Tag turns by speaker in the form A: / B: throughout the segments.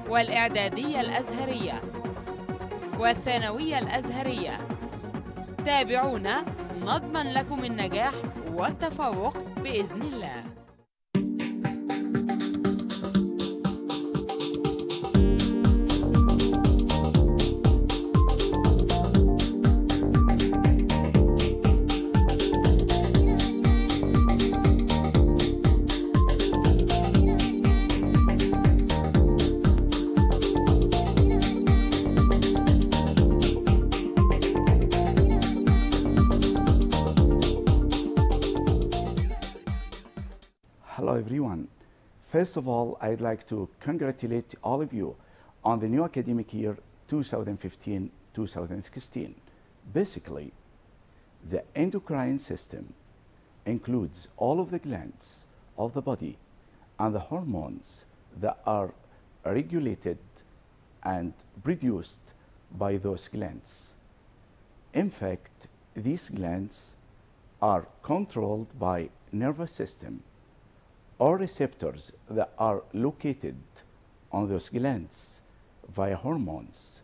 A: والإعدادية الأزهرية والثانوية الأزهرية. تابعونا نضمن لكم النجاح والتفوق بإذن الله.
B: Hello everyone. First of all, I'd like to congratulate all of you on the new academic year 2015-2016. Basically, the endocrine system includes all of the glands of the body and the hormones that are regulated and produced by those glands. In fact, these glands are controlled by nervous system or receptors that are located on those glands via hormones.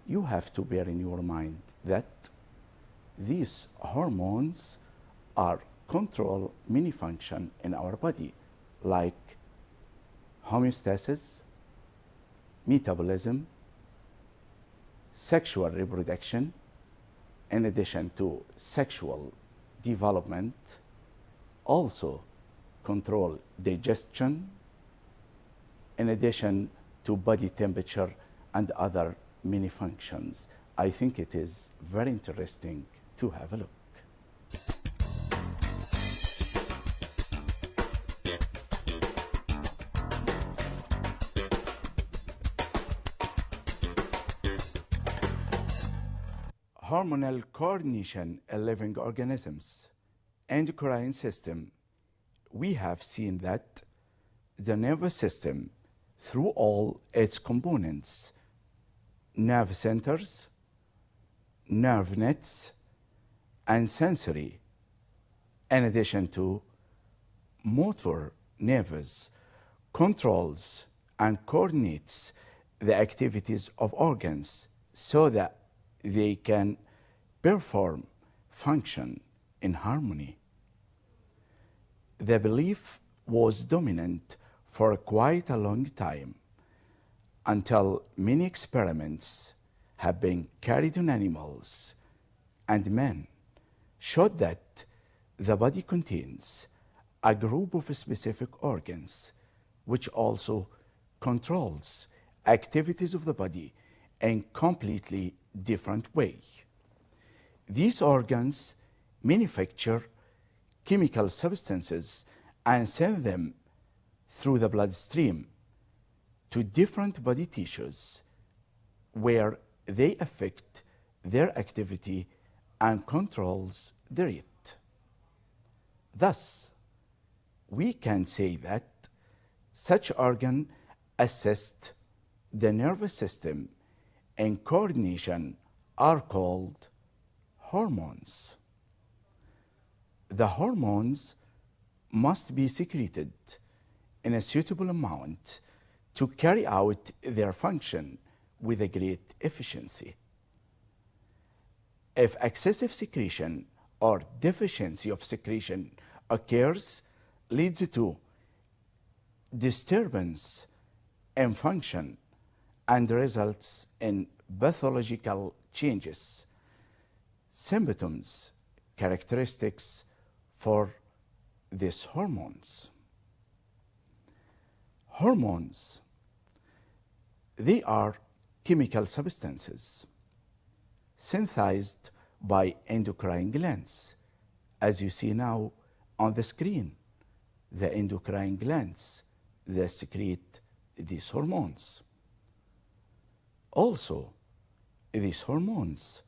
B: You have to bear in your mind that these hormones are control many functions in our body, like homeostasis, metabolism, sexual reproduction, in addition to sexual development, also control digestion, in addition to body temperature and other many functions. I think it is very interesting to have a look. Hormonal coordination in living organisms, endocrine system. We have seen that the nervous system, through all its components, nerve centers, nerve nets, and sensory, in addition to motor nerves, controls and coordinates the activities of organs so that they can perform function in harmony. The belief was dominant for quite a long time until many experiments have been carried on animals and men showed that the body contains a group of specific organs which also controls activities of the body in completely different way. These organs manufacture chemical substances and send them through the bloodstream to different body tissues where they affect their activity and controls the rate. Thus, we can say that such organ assist the nervous system in coordination are called hormones. The hormones must be secreted in a suitable amount to carry out their function with a great efficiency. If excessive secretion or deficiency of secretion occurs, leads to disturbance in function and results in pathological changes, symptoms, characteristics for these hormones. Hormones, they are chemical substances synthesized by endocrine glands. As you see now on the screen, the endocrine glands that secrete these hormones. Also, these hormones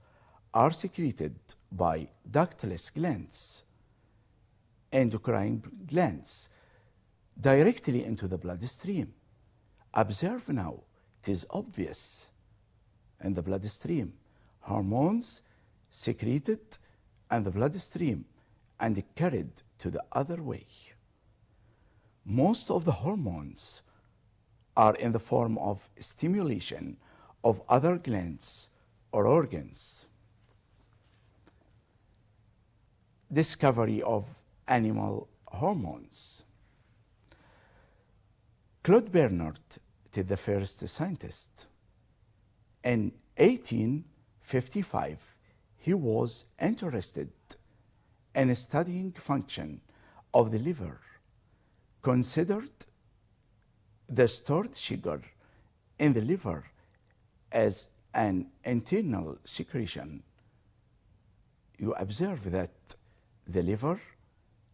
B: are secreted by ductless glands, endocrine glands, directly into the bloodstream. Observe now, it is obvious in the bloodstream. Hormones secreted in the bloodstream and carried to the other way. Most of the hormones are in the form of stimulation of other glands or organs. Discovery of animal hormones. Claude Bernard is the first scientist. In 1855, he was interested in studying function of the liver, considered the stored sugar in the liver as an internal secretion. You observe that the liver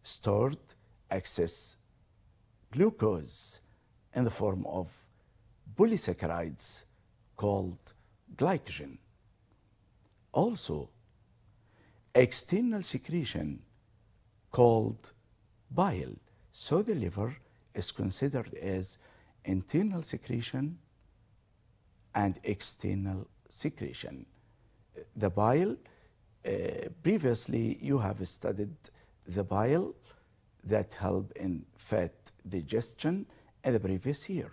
B: stored excess glucose in the form of polysaccharides called glycogen. Also, external secretion called bile. So the liver is considered as internal secretion and external secretion. The bile, previously you have studied the bile that help in fat digestion in the previous year.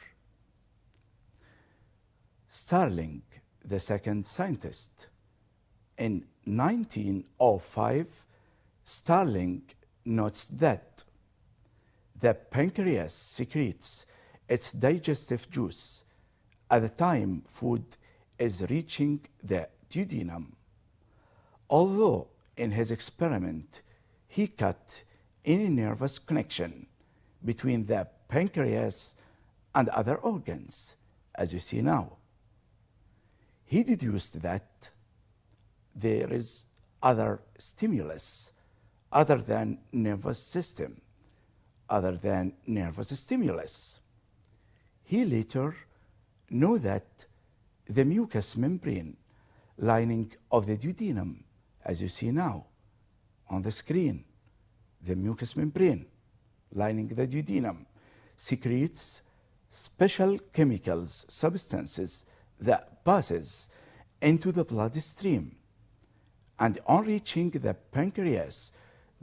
B: Starling, the second scientist. In 1905, Starling notes that the pancreas secretes its digestive juice at the time food is reaching the duodenum. Although in his experiment he cut any nervous connection between the pancreas and other organs, as you see now, he deduced that there is other stimulus other than nervous system, other than nervous stimulus. He later knew that the mucous membrane lining of the duodenum, as you see now on the screen, the mucous membrane lining the duodenum secretes special chemicals, substances that passes into the bloodstream, and on reaching the pancreas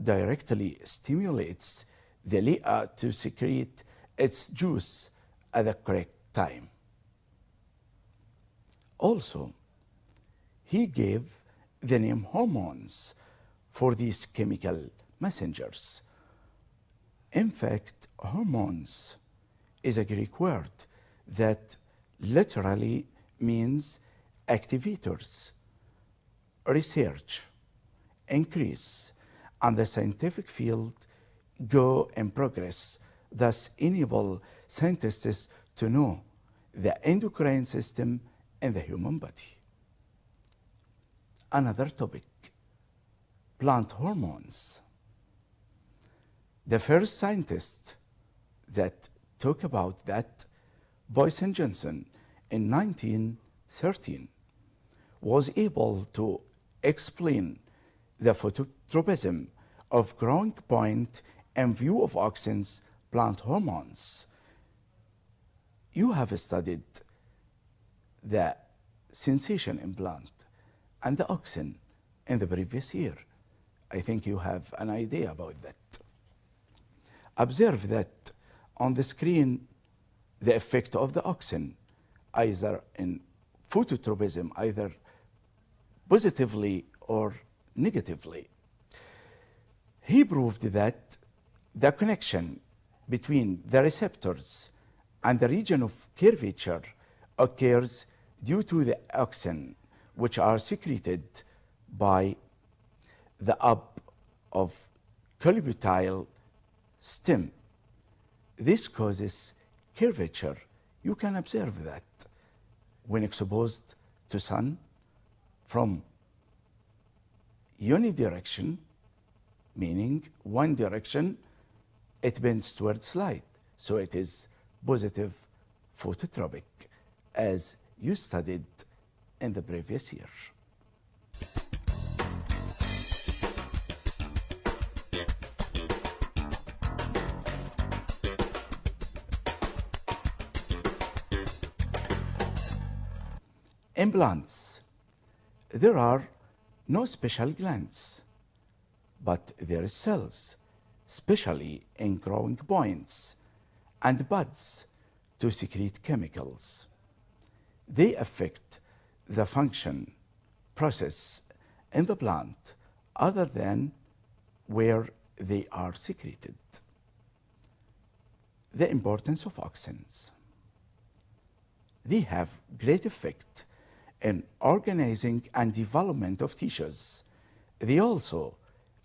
B: directly stimulates the liver to secrete its juice at the correct time. Also, he gave the name hormones for these chemical messengers. In fact, hormones is a Greek word that literally means activators, research, increase, and the scientific field go in progress, thus enable scientists to know the endocrine system in the human body. Another topic, plant hormones. The first scientist that talked about that, Boyce and Johnson, in 1913, was able to explain the phototropism of growing point in view of Auxins plant hormones. You have studied the sensation in plant and the auxin in the previous year. I think you have an idea about that. Observe that on the screen the effect of the auxin, either in phototropism, either positively or negatively. He proved that the connection between the receptors and the region of curvature occurs due to the auxin, which are secreted by the up of cubital stem. This causes curvature. You can observe that when exposed to sun from unidirection, meaning one direction, it bends towards light. So it is positive phototropic, as you studied in the previous year. In plants, there are no special glands, but there are cells, especially in growing points and buds, to secrete chemicals. They affect the function process in the plant other than where they are secreted. The importance of auxins. They have great effect in organizing and development of tissues. They also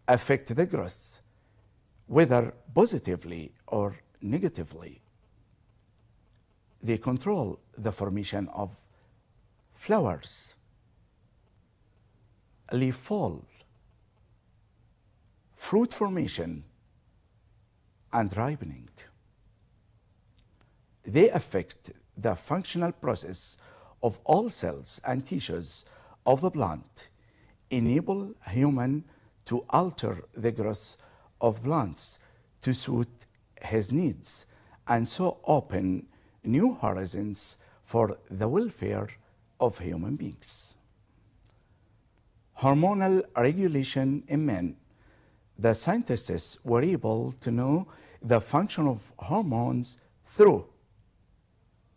B: affect the growth, whether positively or negatively. They control the formation of flowers, leaf fall, fruit formation, and ripening. They affect the functional process of all cells and tissues of the plant, enable human to alter the growth of plants to suit his needs, and so open new horizons for the welfare of human beings. Hormonal regulation in men. The scientists were able to know the function of hormones through: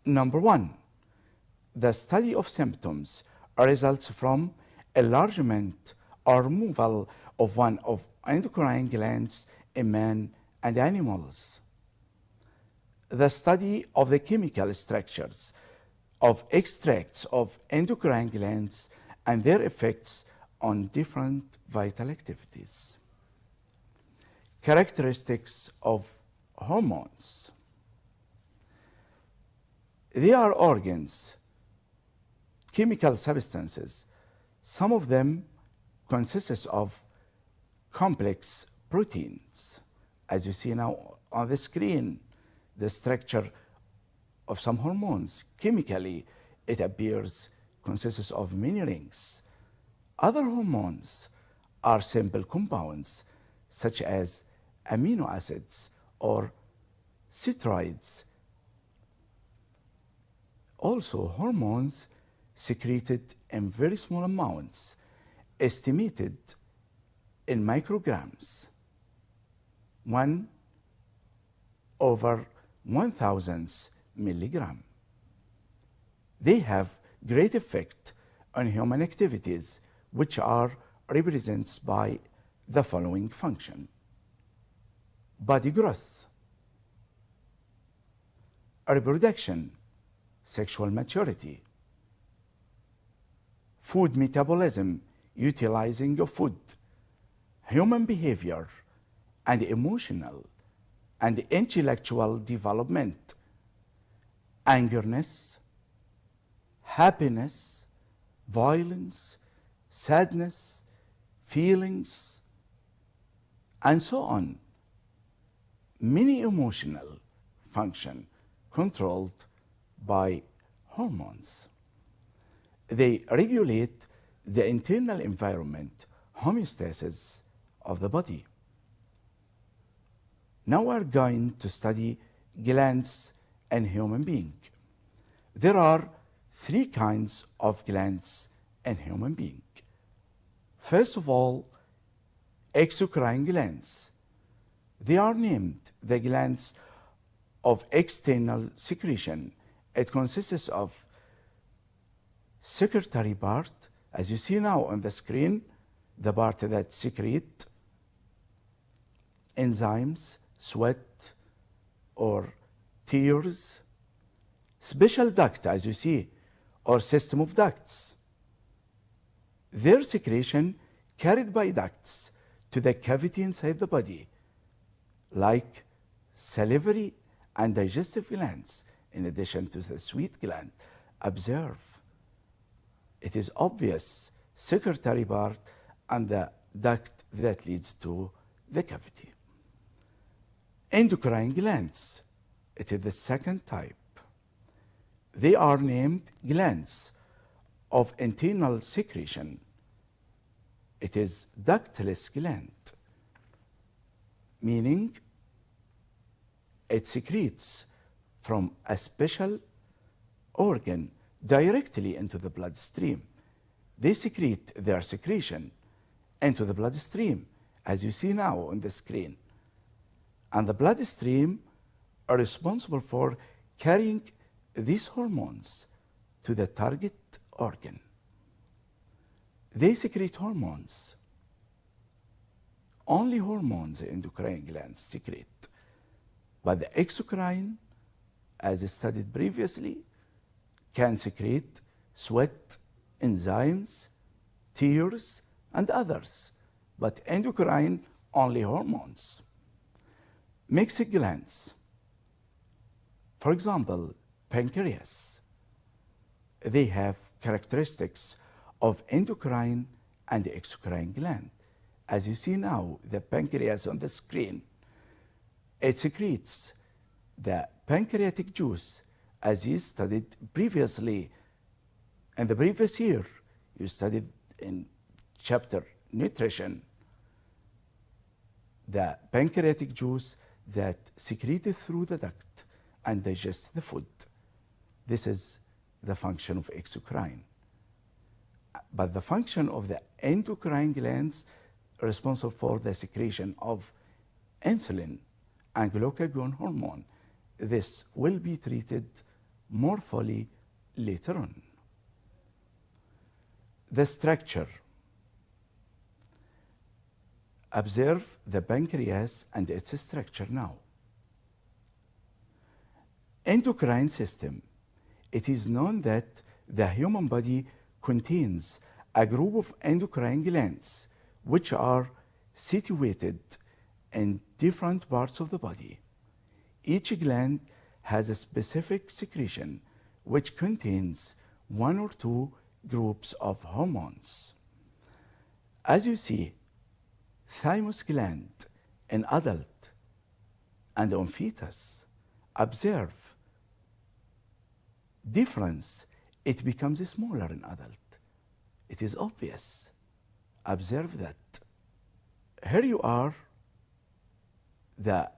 B: number one, the study of symptoms results from enlargement or removal of one of endocrine glands in man and animals. The study of the chemical structures of extracts of endocrine glands and their effects on different vital activities. Characteristics of hormones. They are organs, chemical substances. Some of them consist of complex proteins. As you see now on the screen, the structure of some hormones. Chemically, it appears consists of many rings. Other hormones are simple compounds, such as amino acids or steroids. Also, hormones secreted in very small amounts, estimated in micrograms, 1/1000 milligram. They have great effect on human activities, which are represented by the following function: body growth, reproduction, sexual maturity, food metabolism, utilizing of food, human behavior, and emotional and intellectual development, angerness, happiness, violence, sadness, feelings, and so on. Many emotional function controlled by hormones. They regulate the internal environment, homeostasis of the body. Now we're going to study glands in human being. There are 3 kinds of glands in human being. First of all, exocrine glands. They are named the glands of external secretion. It consists of secretory part, as you see now on the screen, the part that secrete enzymes, sweat, or tears. Special duct, as you see, or system of ducts. Their secretion carried by ducts to the cavity inside the body, like salivary and digestive glands, in addition to the sweat gland. Observe, it is obvious secretory part and the duct that leads to the cavity. Endocrine glands, it is the second type. They are named glands of internal secretion. It is ductless gland, meaning it secretes from a special organ directly into the bloodstream. They secrete their secretion into the bloodstream, as you see now on the screen. And the bloodstream are responsible for carrying these hormones to the target organ. They secrete hormones. Only hormones the endocrine glands secrete. But the exocrine, as studied previously, can secrete sweat, enzymes, tears, and others. But endocrine, only hormones. Mixed glands. For example, pancreas. They have characteristics of endocrine and exocrine gland. As you see now, the pancreas on the screen, it secretes the pancreatic juice, as you studied previously in the previous year. You studied in chapter nutrition, the pancreatic juice that secreted through the duct and digests the food. This is the function of exocrine. But the function of the endocrine glands responsible for the secretion of insulin and glucagon hormone. This will be treated more fully later on. The structure. Observe the pancreas and its structure now. Endocrine system. It is known that the human body contains a group of endocrine glands which are situated in different parts of the body. Each gland has a specific secretion which contains one or two groups of hormones. As you see, thymus gland in adult and on fetus, observe difference. It becomes smaller in adult. It is obvious. Observe that. Here you are, the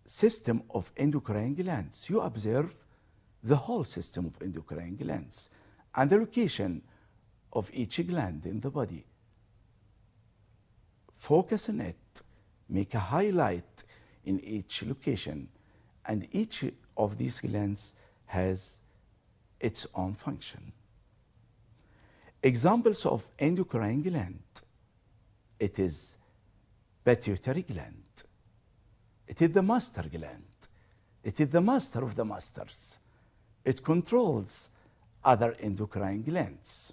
B: system of endocrine glands. You observe the whole system of endocrine glands and the location of each gland in the body. Focus on it, make a highlight in each location, and each of these glands has its own function. Examples of endocrine gland. It is pituitary gland. It is the master gland. It is the master of the masters. It controls other endocrine glands.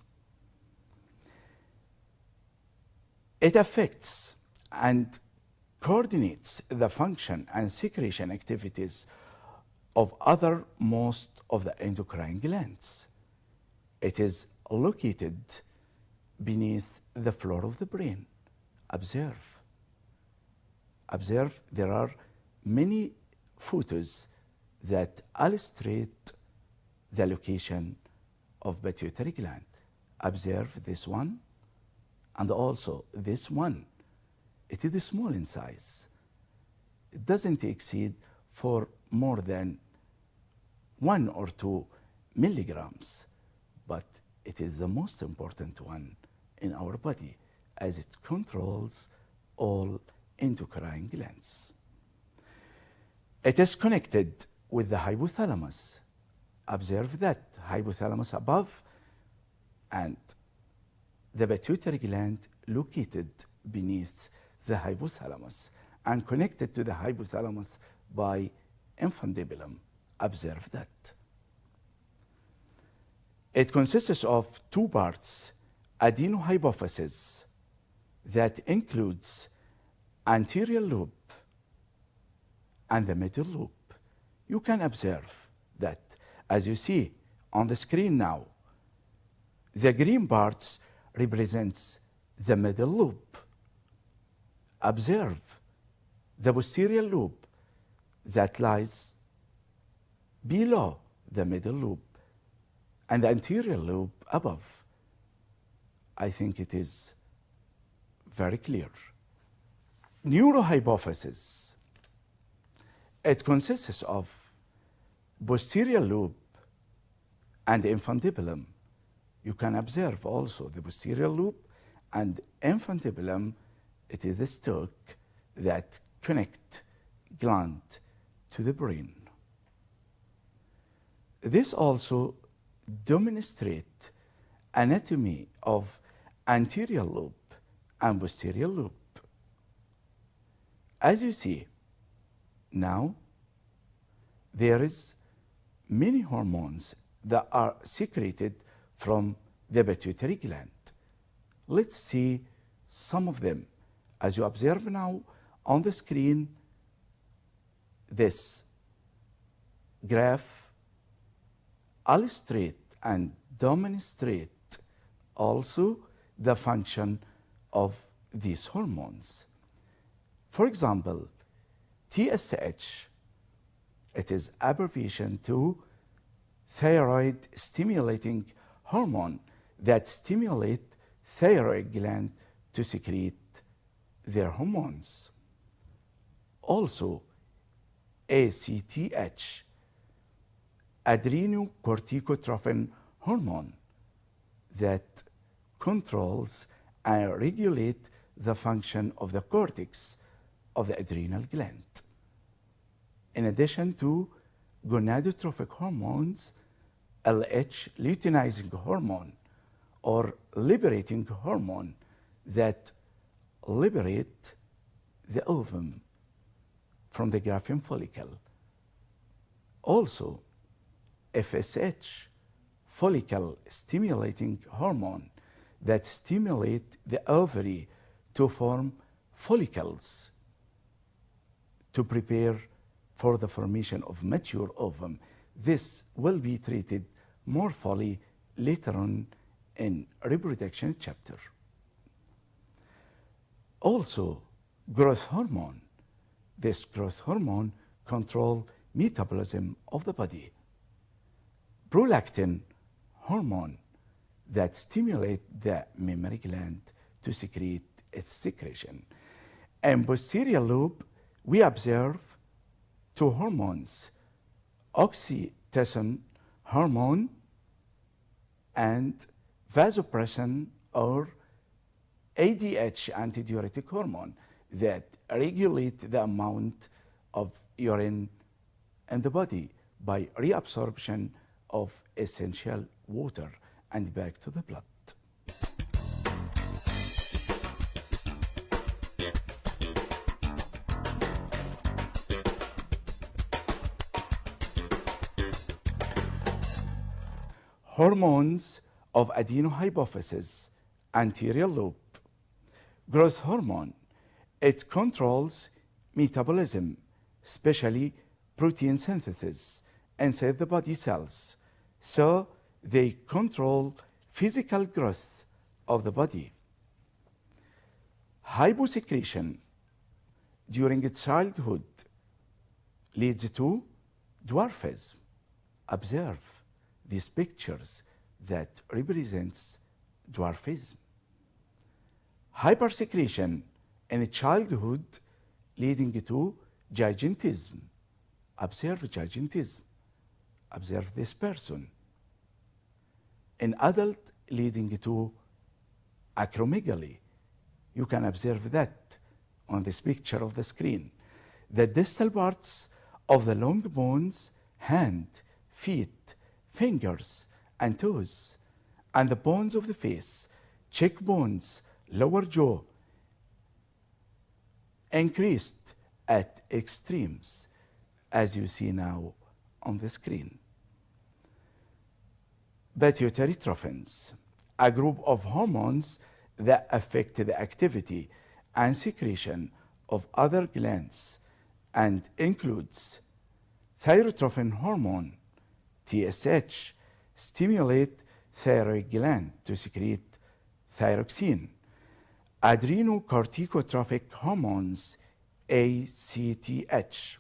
B: It affects and coordinates the function and secretion activities of most of the endocrine glands. It is located beneath the floor of the brain. Observe. Observe, there are many photos that illustrate the location of pituitary gland. Observe this one and also this one. It is small in size. It doesn't exceed for more than 1 or 2 milligrams, but it is the most important one in our body as it controls all endocrine glands. It is connected with the hypothalamus. Observe that, hypothalamus above and the pituitary gland located beneath the hypothalamus and connected to the hypothalamus by infundibulum. Observe that. It consists of 2 parts, adenohypophysis that includes anterior lobe and the middle lobe. You can observe that, as you see on the screen now, the green parts represents the middle lobe. Observe the posterior lobe that lies below the middle lobe and the anterior lobe above. I think it is very clear. Neurohypophysis. It consists of posterior lobe and infundibulum. You can observe also the posterior lobe and infundibulum. It is the stalk that connect gland to the brain. This also demonstrates anatomy of anterior lobe and posterior lobe. As you see, now there is many hormones that are secreted from the pituitary gland. Let's see some of them. As you observe now on the screen, this graph illustrate and demonstrate also the function of these hormones. For example, TSH, it is abbreviation to thyroid stimulating hormone that stimulate thyroid gland to secrete their hormones. Also, ACTH, adrenocorticotrophin hormone, that controls and regulates the function of the cortex of the adrenal gland. In addition to gonadotrophic hormones, LH, luteinizing hormone, or liberating hormone that liberate the ovum from the Graafian follicle. Also, FSH, follicle stimulating hormone that stimulate the ovary to form follicles to prepare for the formation of mature ovum. This will be treated more fully later on in reproduction chapter. Also, growth hormone. This growth hormone controls metabolism of the body. Prolactin hormone that stimulate the mammary gland to secrete its secretion. In posterior lobe, we observe two hormones, oxytocin hormone and vasopressin or ADH, antidiuretic hormone, that regulate the amount of urine in the body by reabsorption of essential water and back to the blood. Hormones of adenohypophysis, anterior lobe. Growth hormone, it controls metabolism, especially protein synthesis inside the body cells. So they control physical growth of the body. Hyposecretion during childhood leads to dwarfism. Observe these pictures that represents dwarfism. Hypersecretion in childhood leading to gigantism. Observe gigantism. Observe this person. In adult, leading to acromegaly. You can observe that on this picture of the screen. The distal parts of the long bones, hand, feet, fingers, and toes, and the bones of the face, cheekbones, lower jaw, increased at extremes, as you see now on the screen. Pituitary trophins, a group of hormones that affect the activity and secretion of other glands and includes thyrotrophin hormone, TSH, stimulate thyroid gland to secrete thyroxine. Adrenocorticotrophic hormones, ACTH,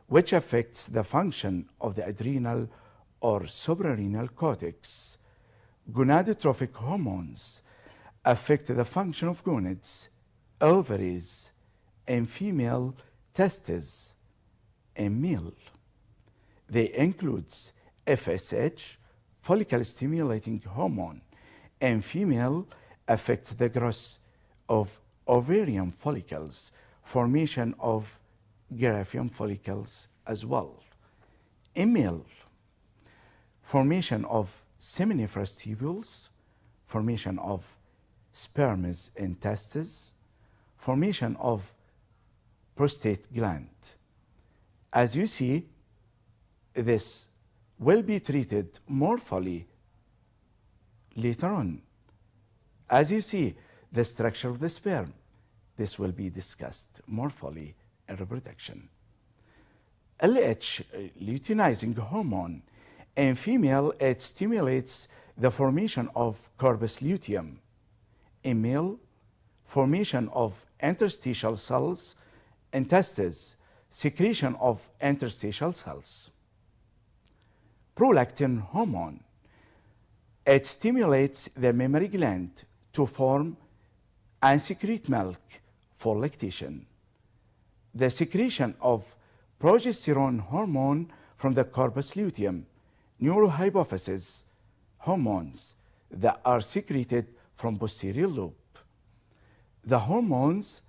B: which affects the function of the adrenal or suprarenal cortex. Gonadotrophic hormones affect the function of gonads, ovaries, and female testes in male. They include FSH, follicle stimulating hormone, and female affect the growth of ovarian follicles, formation of Graafian follicles as well. In male, formation of seminiferous tubules, formation of sperms in testes, formation of prostate gland. As you see, this will be treated more fully later on. As you see, the structure of the sperm, this will be discussed more fully in reproduction. LH, luteinizing hormone, in female, it stimulates the formation of corpus luteum. In male, formation of interstitial cells in testes, secretion of interstitial cells. Prolactin hormone, it stimulates the mammary gland to form and secrete milk for lactation. The secretion of progesterone hormone from the corpus luteum, neurohypophysis hormones that are secreted from posterior lobe. The hormones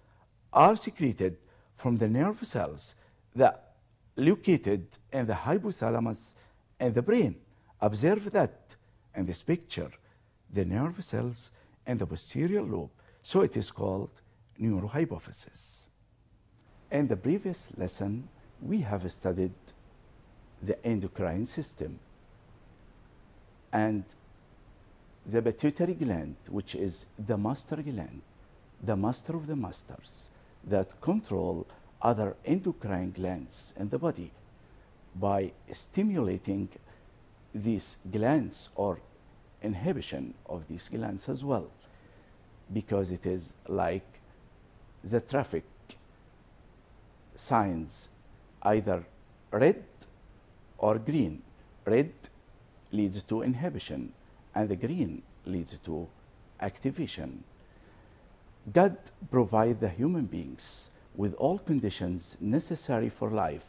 B: are secreted from the nerve cells that located in the hypothalamus and the brain. Observe that in this picture, the nerve cells in the posterior lobe. So it is called neurohypophysis. In the previous lesson, we have studied the endocrine system and the pituitary gland, which is the master gland, the master of the masters, that control other endocrine glands in the body by stimulating these glands or inhibition of these glands as well, because it is like the traffic signs, either red or green. Red leads to inhibition and the green leads to activation. God provides the human beings with all conditions necessary for life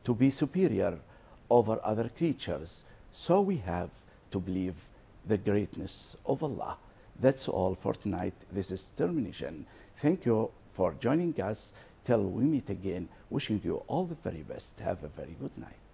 B: to be superior over other creatures. So we have to believe the greatness of Allah. That's all for tonight. This is termination. Thank you for joining us. Till we meet again, wishing you all the very best. Have a very good night.